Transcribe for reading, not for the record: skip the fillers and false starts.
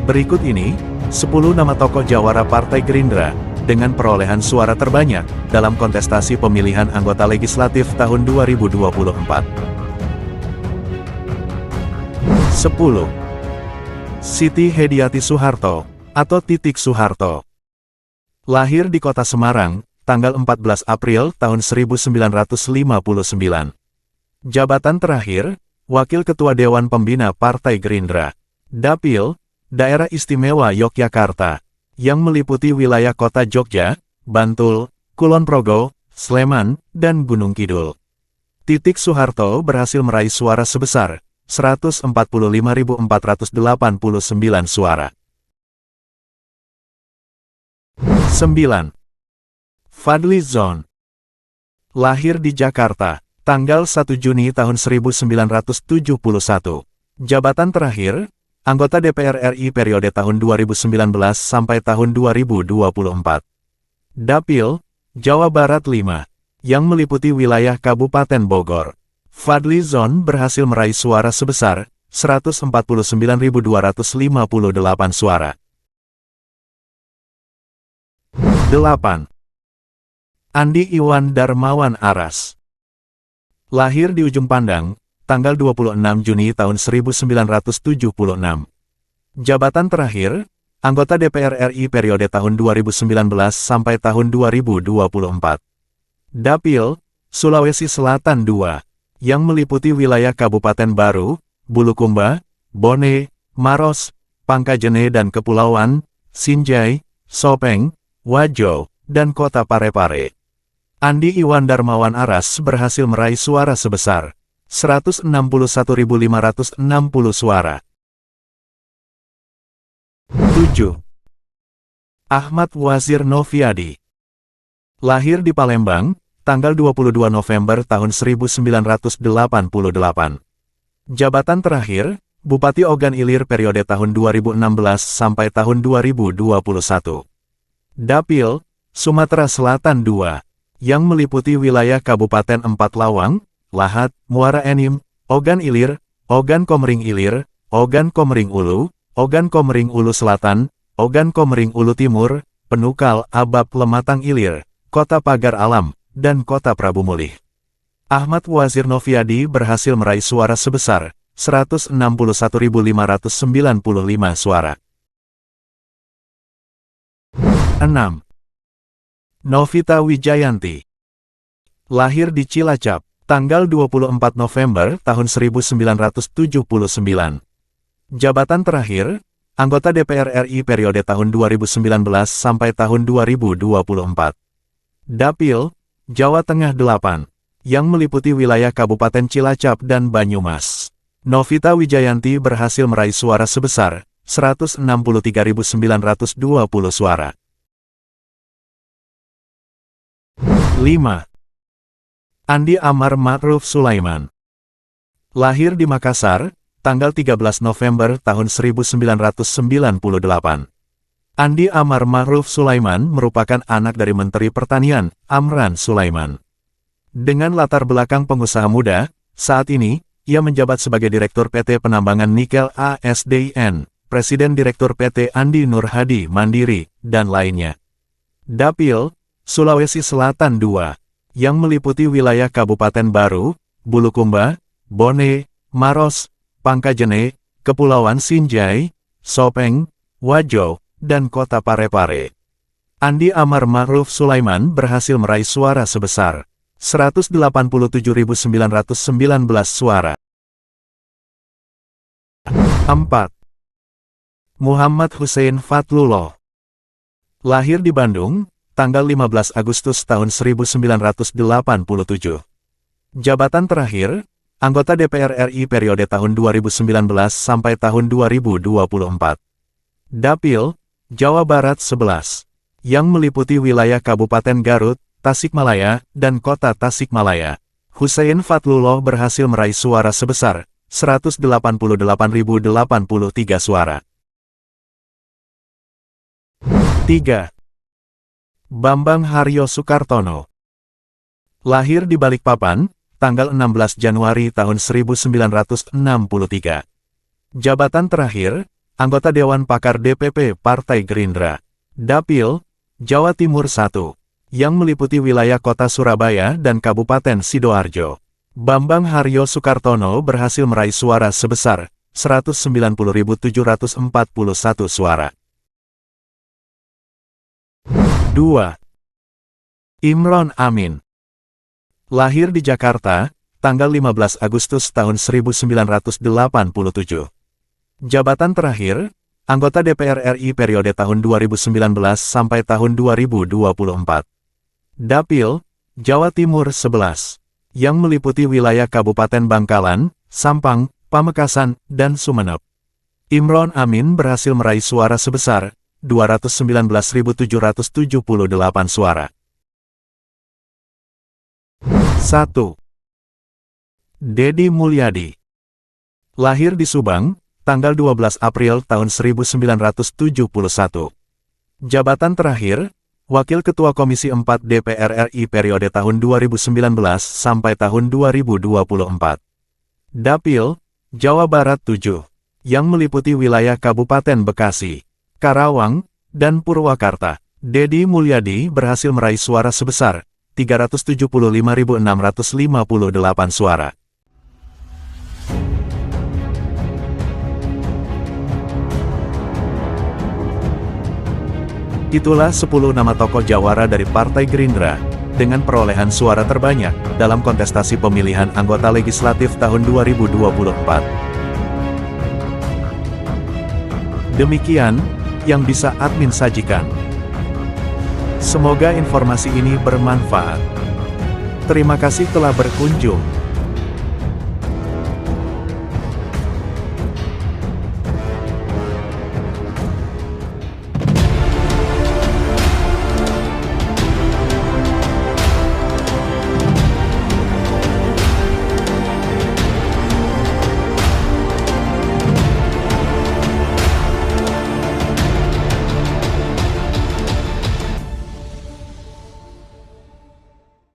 Berikut ini, 10 nama tokoh jawara Partai Gerindra, dengan perolehan suara terbanyak, dalam kontestasi pemilihan anggota legislatif tahun 2024. 10. Siti Hediati Soeharto, atau Titik Soeharto. Lahir di kota Semarang, tanggal 14 April tahun 1959. Jabatan terakhir, Wakil Ketua Dewan Pembina Partai Gerindra. Dapil, Daerah Istimewa Yogyakarta, yang meliputi wilayah kota Jogja, Bantul, Kulon Progo, Sleman, dan Gunung Kidul. Titik Soeharto berhasil meraih suara sebesar 145.489 suara. 9. Fadly Zon. Lahir di Jakarta, tanggal 1 Juni tahun 1971. Jabatan terakhir, anggota DPR RI periode tahun 2019 sampai tahun 2024. Dapil, Jawa Barat 5, yang meliputi wilayah Kabupaten Bogor. Fadly Zon berhasil meraih suara sebesar 149.258 suara. 8. Andi Iwan Darmawan Aras. Lahir di Ujung Pandang, tanggal 26 Juni tahun 1976. Jabatan terakhir, anggota DPR RI periode tahun 2019 sampai tahun 2024. Dapil, Sulawesi Selatan 2, yang meliputi wilayah Kabupaten Baru, Bulukumba, Bone, Maros, Pangkajene dan Kepulauan, Sinjai, Sopeng, Wajo, dan Kota Parepare. Andi Iwan Darmawan Aras berhasil meraih suara sebesar 161.560 suara. 7. Ahmad Wazir Noviadi. Lahir di Palembang, tanggal 22 November tahun 1988. Jabatan terakhir, Bupati Ogan Ilir periode tahun 2016 sampai tahun 2021. Dapil, Sumatera Selatan 2, yang meliputi wilayah Kabupaten Empat Lawang, Lahat, Muara Enim, Ogan Ilir, Ogan Komering Ilir, Ogan Komering Ulu, Ogan Komering Ulu Selatan, Ogan Komering Ulu Timur, Penukal Abab Lematang Ilir, Kota Pagar Alam, dan Kota Prabu Mulih. Ahmad Wazir Noviadi berhasil meraih suara sebesar 161.595 suara. 6. Novita Wijayanti. Lahir di Cilacap, tanggal 24 November tahun 1979. Jabatan terakhir, anggota DPR RI periode tahun 2019 sampai tahun 2024. Dapil, Jawa Tengah 8, yang meliputi wilayah Kabupaten Cilacap dan Banyumas. Novita Wijayanti berhasil meraih suara sebesar 163.920 suara. 5. Andi Amar Ma'ruf Sulaiman. Lahir di Makassar, tanggal 13 November tahun 1998. Andi Amar Ma'ruf Sulaiman merupakan anak dari Menteri Pertanian, Amran Sulaiman. Dengan latar belakang pengusaha muda, saat ini, ia menjabat sebagai Direktur PT Penambangan Nikel ASDIN, Presiden Direktur PT Andi Nur Hadi Mandiri, dan lainnya. Dapil, Sulawesi Selatan 2, yang meliputi wilayah Kabupaten Baru, Bulukumba, Bone, Maros, Pangkajene, Kepulauan Sinjai, Sopeng, Wajo, dan Kota Parepare. Andi Amar Ma'ruf Sulaiman berhasil meraih suara sebesar 187.919 suara. 4. Muhammad Hussein Fatlullah. Lahir di Bandung, tanggal 15 Agustus tahun 1987. Jabatan terakhir, anggota DPR RI periode tahun 2019 sampai tahun 2024. Dapil, Jawa Barat 11, yang meliputi wilayah Kabupaten Garut, Tasikmalaya, dan Kota Tasikmalaya. Hussein Fatlullah berhasil meraih suara sebesar 188.083 suara. 3. Bambang Haryo Soekartono. Lahir di Balikpapan, tanggal 16 Januari tahun 1963. Jabatan terakhir, Anggota Dewan Pakar DPP Partai Gerindra. Dapil, Jawa Timur 1, yang meliputi wilayah kota Surabaya dan Kabupaten Sidoarjo. Bambang Haryo Soekartono berhasil meraih suara sebesar 190.741 suara. 2. Imron Amin. Lahir di Jakarta, tanggal 15 Agustus tahun 1987. Jabatan terakhir, anggota DPR RI periode tahun 2019 sampai tahun 2024. Dapil, Jawa Timur 11, yang meliputi wilayah Kabupaten Bangkalan, Sampang, Pamekasan, dan Sumeneb. Imron Amin berhasil meraih suara sebesar 219.778 suara. 1. Deddy Mulyadi. Lahir di Subang, tanggal 12 April tahun 1971. Jabatan terakhir, Wakil Ketua Komisi 4 DPR RI periode tahun 2019 sampai tahun 2024. Dapil, Jawa Barat 7, yang meliputi wilayah Kabupaten Bekasi, Karawang, dan Purwakarta. Deddy Mulyadi berhasil meraih suara sebesar 375.658 suara. Itulah 10 nama tokoh jawara dari Partai Gerindra, dengan perolehan suara terbanyak dalam kontestasi pemilihan anggota legislatif tahun 2024. Demikian yang bisa admin sajikan. Semoga informasi ini bermanfaat. Terima kasih telah berkunjung.